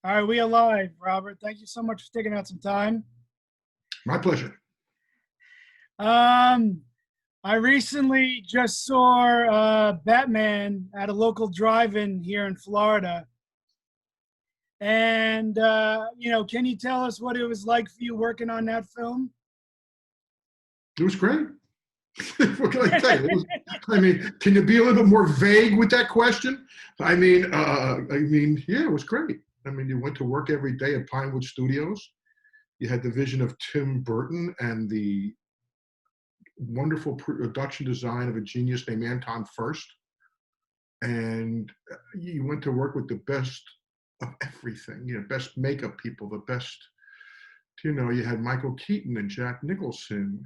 All right, we are live, Robert. Thank you so much for taking out some time. My pleasure. Um, I recently just saw Batman at a local drive-in here in Florida. And, can you tell us what it was like for you working on that film? It was great. What can I tell you? Can you be a little bit more vague with that question? Yeah, it was great. You went to work every day at Pinewood Studios. You had the vision of Tim Burton and the wonderful production design of a genius named Anton Furst. And you went to work with the best of everything, best makeup people, the best, you had Michael Keaton and Jack Nicholson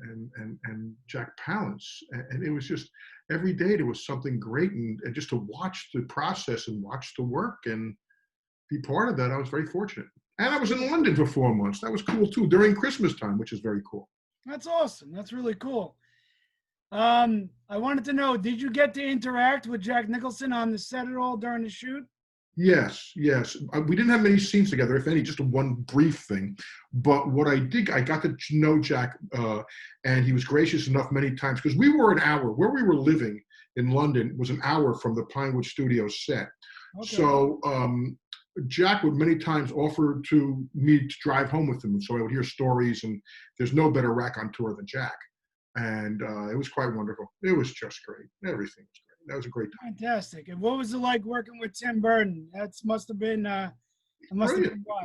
and Jack Palance. And it was just, every day there was something great. And just to watch the process and watch the work and be part of that, I was very fortunate. And I was in London for 4 months. That was cool too, during Christmas time, which is very cool. That's awesome. That's really cool. I wanted to know, did you get to interact with Jack Nicholson on the set at all during the shoot? Yes. We didn't have many scenes together, if any, just one brief thing. But what I did, I got to know Jack, and he was gracious enough many times, because we were an hour, where we were living in London was an hour from the Pinewood Studios set. Okay. So Jack would many times offer to me to drive home with him. So I would hear stories, and there's no better raconteur than Jack. And it was quite wonderful. It was just great. Everything was great. That was a great time. Fantastic. And what was it like working with Tim Burton? That must have been wild.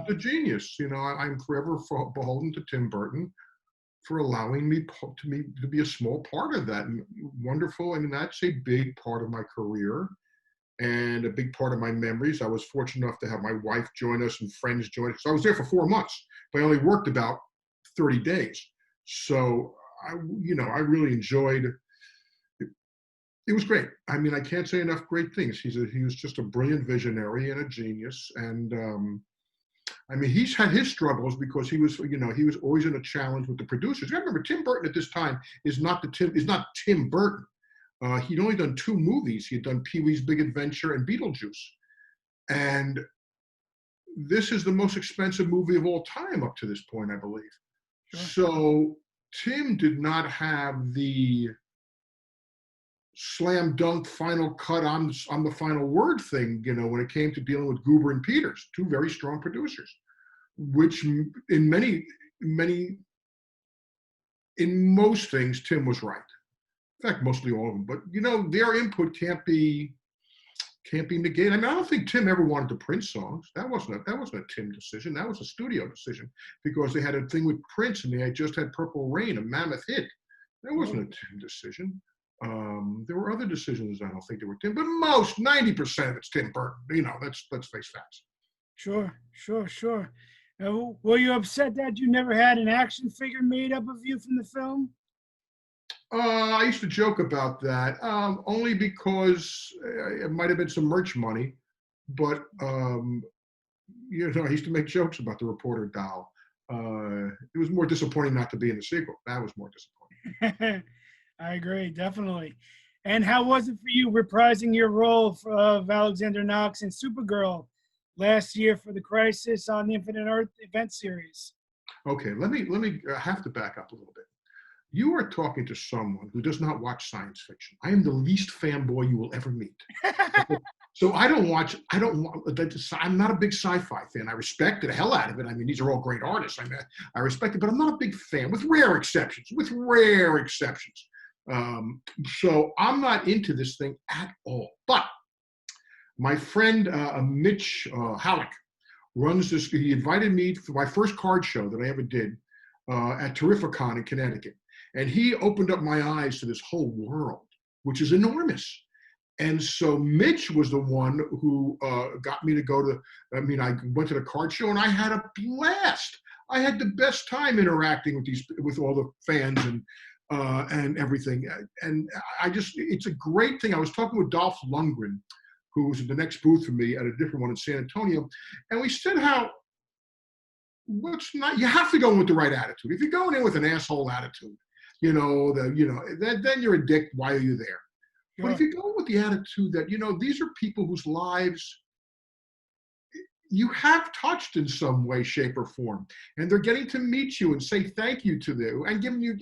The genius. I'm forever beholden to Tim Burton for allowing me to be a small part of that. And wonderful. That's a big part of my career and a big part of my memories. I was fortunate enough to have my wife join us and friends join us. So I was there for 4 months, but I only worked about 30 days. So I really enjoyed it. It was great. I can't say enough great things. He was just a brilliant visionary and a genius. And he's had his struggles because he was always in a challenge with the producers. I remember Tim Burton at this time is not Tim Burton. He'd only done 2 movies. He had done Pee-wee's Big Adventure and Beetlejuice. And this is the most expensive movie of all time up to this point, I believe. Sure. So Tim did not have the slam dunk final cut on the final word thing, when it came to dealing with Goober and Peters, 2 very strong producers, which in most things, Tim was right. In fact, mostly all of them. But their input can't be negated. I don't think Tim ever wanted to print songs. That wasn't a Tim decision. That was a studio decision, because they had a thing with Prince and they had just had Purple Rain, a mammoth hit. That wasn't a Tim decision. There were other decisions. I don't think they were Tim, but 90% of it's Tim Burton. Let's face facts. Sure. Were you upset that you never had an action figure made up of you from the film? I used to joke about that, only because it might have been some merch money, but I used to make jokes about the reporter doll. It was more disappointing not to be in the sequel. That was more disappointing. I agree, definitely. And how was it for you reprising your role of Alexander Knox in Supergirl last year for the Crisis on the Infinite Earth event series? Okay, let me have to back up a little bit. You are talking to someone who does not watch science fiction. I am the least fanboy you will ever meet. So I'm not a big sci-fi fan. I respect the hell out of it. These are all great artists. I respect it, but I'm not a big fan, with rare exceptions. So I'm not into this thing at all. But my friend Mitch Halleck runs this. He invited me for my first card show that I ever did at Terrificon in Connecticut. And he opened up my eyes to this whole world, which is enormous. And so Mitch was the one who got me to go to, I went to the card show and I had a blast. I had the best time interacting with all the fans and everything. And it's a great thing. I was talking with Dolph Lundgren, who was at the next booth for me at a different one in San Antonio. And we said you have to go in with the right attitude. If you're going in with an asshole attitude, then you're a dick. Why are you there? Sure. But if you go with the attitude that, these are people whose lives, you have touched in some way, shape, or form, and they're getting to meet you and say thank you to you and giving you,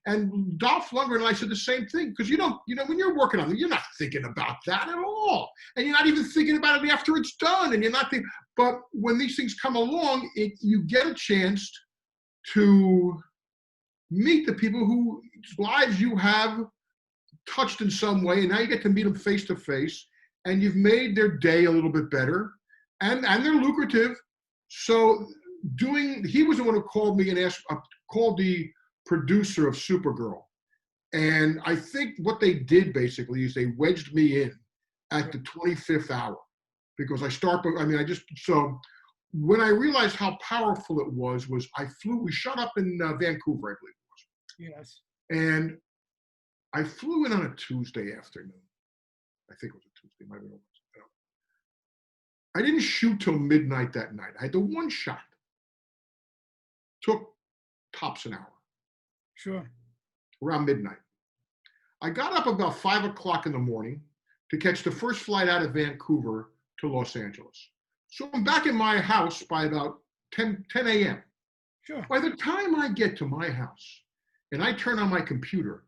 and Dolph Lundgren and I said the same thing, because when you're working on them, you're not thinking about that at all, and you're not even thinking about it after it's done, and you're not thinking. But when these things come along, you get a chance to meet the people whose lives you have touched in some way, and now you get to meet them face to face, and you've made their day a little bit better. And they're lucrative. So he was the one who called me and called the producer of Supergirl. And I think what they did basically is they wedged me in at the 25th hour, because so when I realized how powerful it was we shot up in Vancouver, I believe it was. Yes. And I flew in on a Tuesday afternoon. I think it was a Tuesday, might have been. I didn't shoot till midnight that night. I had the one shot. Took tops an hour. Sure. Around midnight. I got up about 5 o'clock in the morning to catch the first flight out of Vancouver to Los Angeles. So I'm back in my house by about 10 a.m. Sure. By the time I get to my house and I turn on my computer,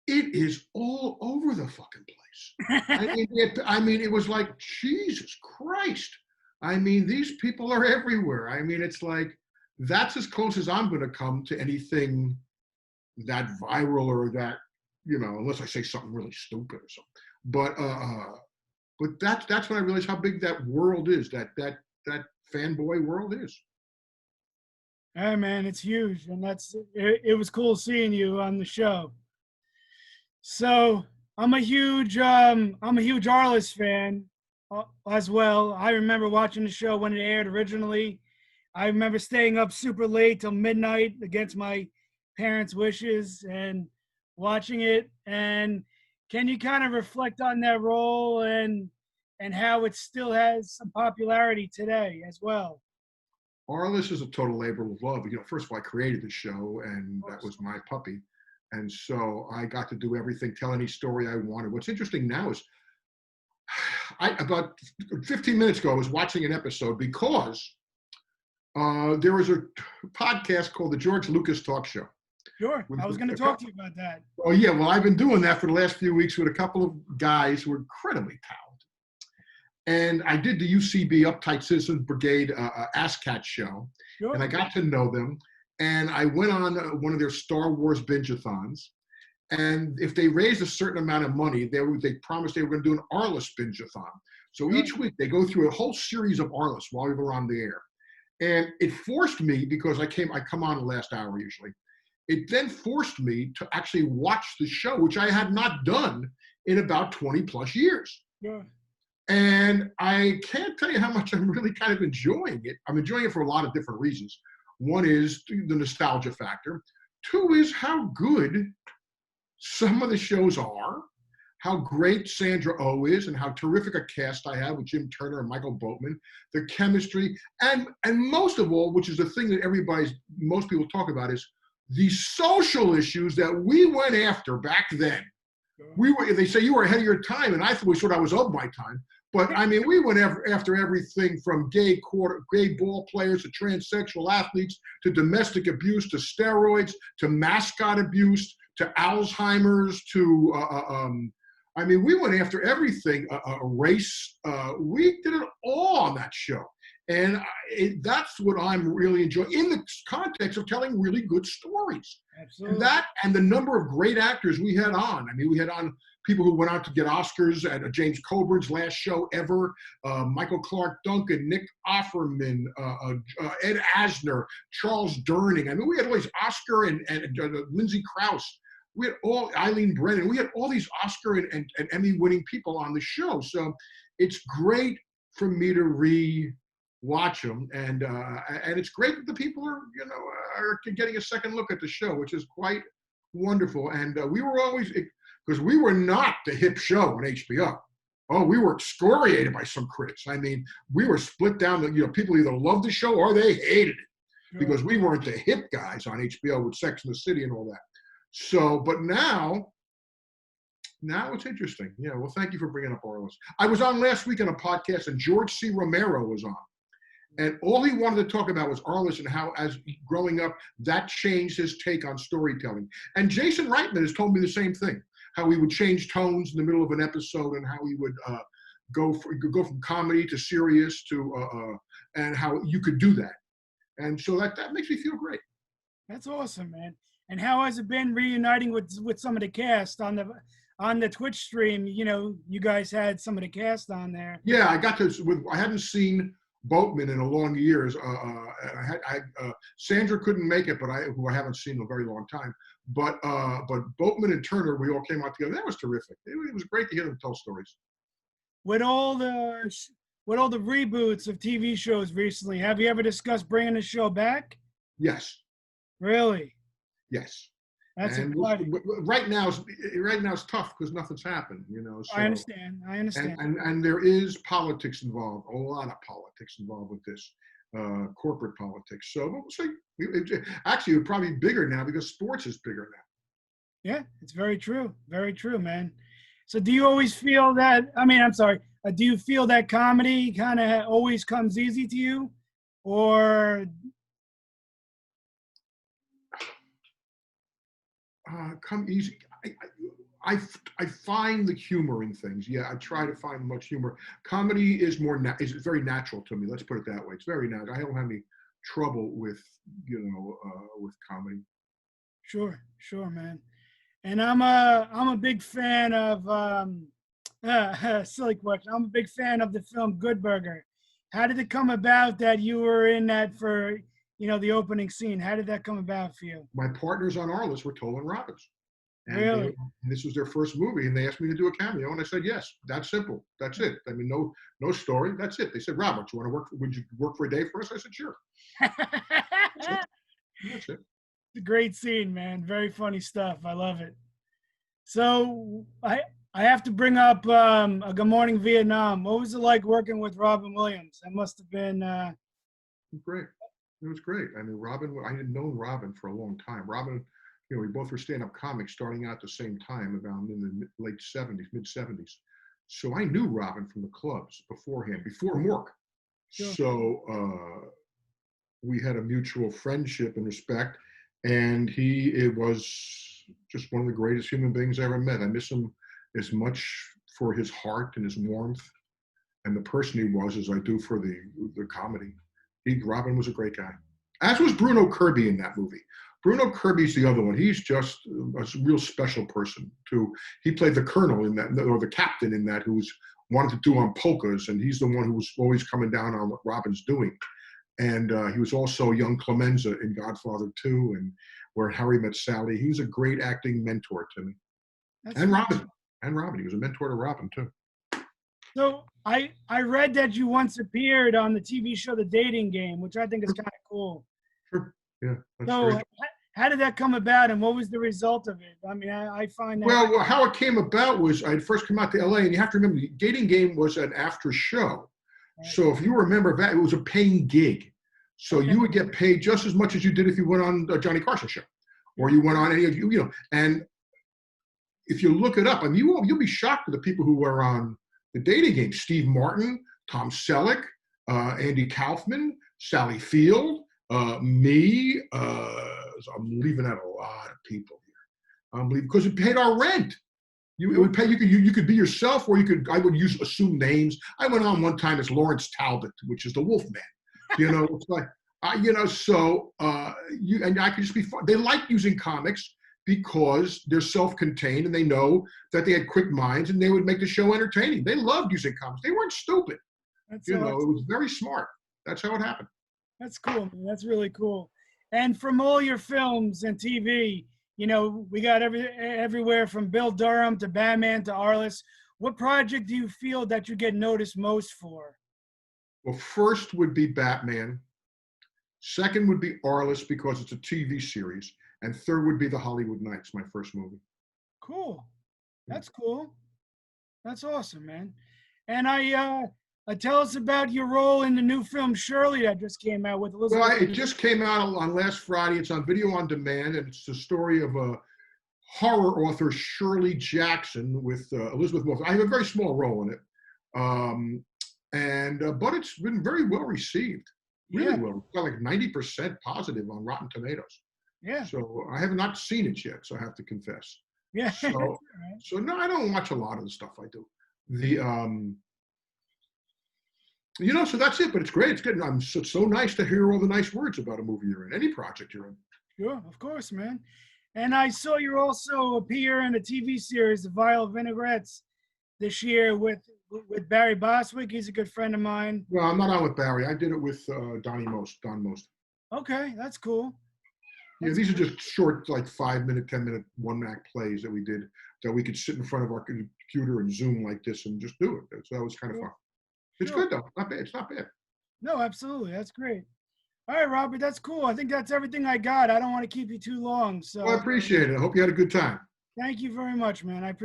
it is all over the fucking place. I mean, it was like, Jesus Christ. I mean, these people are everywhere. I mean, it's like, that's as close as I'm going to come to anything that viral or that, unless I say something really stupid or something. But that's when I realized how big that world is, that fanboy world is. Hey man, it's huge, and it was cool seeing you on the show. So I'm a huge Arliss fan as well. I remember watching the show when it aired originally. I remember staying up super late till midnight against my parents' wishes and watching it. And can you kind of reflect on that role and how it still has some popularity today as well? Arliss is a total labor of love. First of all, I created the show, and that was my puppy. And so I got to do everything, tell any story I wanted. What's interesting now is about 15 minutes ago, I was watching an episode because there was a podcast called the George Lucas Talk Show. Sure. I was going to talk to you about that. Oh, yeah. Well, I've been doing that for the last few weeks with a couple of guys who are incredibly talented. And I did the UCB Uptight Citizens Brigade ASCAT show. Sure. And I got to know them. And I went on one of their Star Wars binge-a-thons. And if they raised a certain amount of money, they promised they were going to do an Arliss binge-a-thon. So each week they go through a whole series of Arliss while we were on the air. And it forced me, because I come on the last hour usually, it then forced me to actually watch the show, which I had not done in about 20 plus years. Yeah. And I can't tell you how much I'm really kind of enjoying it. I'm enjoying it for a lot of different reasons. One is the nostalgia factor. Two is how good some of the shows are, how great Sandra Oh is, and how terrific a cast I have with Jim Turner and Michael Boatman, the chemistry, and most of all, which is the thing that most people talk about, is the social issues that we went after back then. They say you were ahead of your time, and I thought I was of my time. But I mean, we went after everything from gay ball players to transsexual athletes to domestic abuse to steroids to mascot abuse to Alzheimer's to we went after everything. Race. We did it all on that show, and that's what I'm really enjoying in the context of telling really good stories. Absolutely. And that and the number of great actors we had on. I mean, we had on people who went on to get Oscars at James Coburn's last show ever, Michael Clark Duncan, Nick Offerman, Ed Asner, Charles Durning. I mean, we had all these Oscar and Lindsay Krause. We had all Eileen Brennan. We had all these Oscar and Emmy-winning people on the show. So it's great for me to re-watch them, and it's great that the people are getting a second look at the show, which is quite wonderful. And we were always, because we were not the hip show on HBO. Oh, we were excoriated by some critics. I mean, we were split down. People either loved the show or they hated it, because we weren't the hip guys on HBO with Sex and the City and all that. So, but now it's interesting. Yeah, well, thank you for bringing up Arliss. I was on last week on a podcast, and George C. Romero was on. And all he wanted to talk about was Arliss and how, as growing up, that changed his take on storytelling. And Jason Reitman has told me the same thing, how he would change tones in the middle of an episode and how he would go from comedy to serious to, and how you could do that. And so that makes me feel great. That's awesome, man. And how has it been reuniting with some of the cast on the Twitch stream? You know, you guys had some of the cast on there. Yeah, I got to. I hadn't seen Boatman in a long years. Sandra couldn't make it, but who I haven't seen in a very long time. But Boatman and Turner, we all came out together. That was terrific. It was great to hear them tell stories. With all the reboots of TV shows recently, have you ever discussed bringing the show back? Yes. Really? Yes. That's exciting. Right now it's tough because nothing's happened, you know. So, I understand. And there is politics involved, a lot of politics involved with this, corporate politics. So we'll see. Actually, it would probably be bigger now because sports is bigger now. Yeah, it's very true. Very true, man. So do you always feel that, do you feel that comedy kind of always comes easy to you? Or come easy. I find the humor in things. Yeah, I try to find much humor. Comedy is is very natural to me. Let's put it that way. It's very natural. I don't have any trouble with with comedy. Sure, man. And I'm a big fan of silly question. I'm a big fan of the film Good Burger. How did it come about that you were in that for the opening scene? How did that come about for you? My partners on Arliss were Toll and Robbins. And really? This was their first movie, and they asked me to do a cameo, and I said yes. That's simple. That's it. I mean, no story. That's it. They said, Robert, you want to work? Would you work for a day for us? I said, sure. That's it. It's a great scene, man. Very funny stuff. I love it. So I have to bring up a Good Morning Vietnam. What was it like working with Robin Williams? That must have been great. It was great. I mean, Robin, I had known Robin for a long time. Robin, we both were stand-up comics starting out at the same time, around in the late 70s, mid 70s. So I knew Robin from the clubs beforehand, before Mork. Sure. So we had a mutual friendship and respect, and it was just one of the greatest human beings I ever met. I miss him as much for his heart and his warmth and the person he was as I do for the comedy. Robin was a great guy, as was Bruno Kirby in that movie. Bruno Kirby's the other one. He's just a real special person too. He played the colonel in that, or the captain in that, who's wanted to do on polkas, and he's the one who was always coming down on what Robin's doing. And he was also young Clemenza in Godfather 2 and Where Harry Met Sally. He was a great acting mentor to me. And Robin. He was a mentor to Robin too. So I read that you once appeared on the TV show The Dating Game, which I think is kind of cool. Sure. Yeah. So how did that come about, and what was the result of it? I mean, I find that. Well, how it came about was I had first come out to LA, and you have to remember, The Dating Game was an after show. Right. So if you remember that, it was a paying gig. So you would get paid just as much as you did if you went on a Johnny Carson show, or you went on any of and if you look it up, I mean, you'll be shocked at the people who were on The Dating Game. Steve Martin, Tom Selleck, Andy Kaufman, Sally Field, me. I'm leaving out a lot of people here. Because it paid our rent. It would pay. You could be yourself, or I would assume names. I went on one time as Lawrence Talbot, which is the Wolfman. It's like and I could just be fun. They like using comics because they're self-contained and they know that they had quick minds and they would make the show entertaining. They loved using comics. They weren't stupid. It was very smart. That's how it happened. That's cool, man. That's really cool. And from all your films and TV, we got everywhere from Bill Durham to Batman to Arliss. What project do you feel that you get noticed most for? Well, first would be Batman. Second would be Arliss because it's a TV series. And third would be The Hollywood Knights, my first movie. Cool. That's cool. That's awesome, man. And tell us about your role in the new film Shirley that just came out with Elizabeth. Well, it just came out on last Friday. It's on video on demand, and it's the story of a horror author, Shirley Jackson, with Elizabeth Moss. I have a very small role in it. But it's been very well received. Really Yeah. well. It's got like 90% positive on Rotten Tomatoes. Yeah. So I have not seen it yet, so I have to confess. Yeah. That's all So right. so no, I don't watch a lot of the stuff I do. The so that's it, but it's great. It's good. It's so nice to hear all the nice words about a movie you're in, any project you're in. Sure, of course, man. And I saw you also appear in a TV series, The Vile Vinaigrettes, this year with Barry Bostwick. He's a good friend of mine. Well, I'm not on with Barry. I did it with Don Most. Okay, that's cool. Yeah, these are just short, like 5-minute, 10-minute, one-act plays that we did that we could sit in front of our computer and Zoom like this and just do it. So that was kind of fun. It's Sure. good though. Not bad. It's not bad. No, absolutely. That's great. All right, Robert, that's cool. I think that's everything I got. I don't want to keep you too long. Well, I So appreciate it. I hope you had a good time. thank you very much, man. I appreciate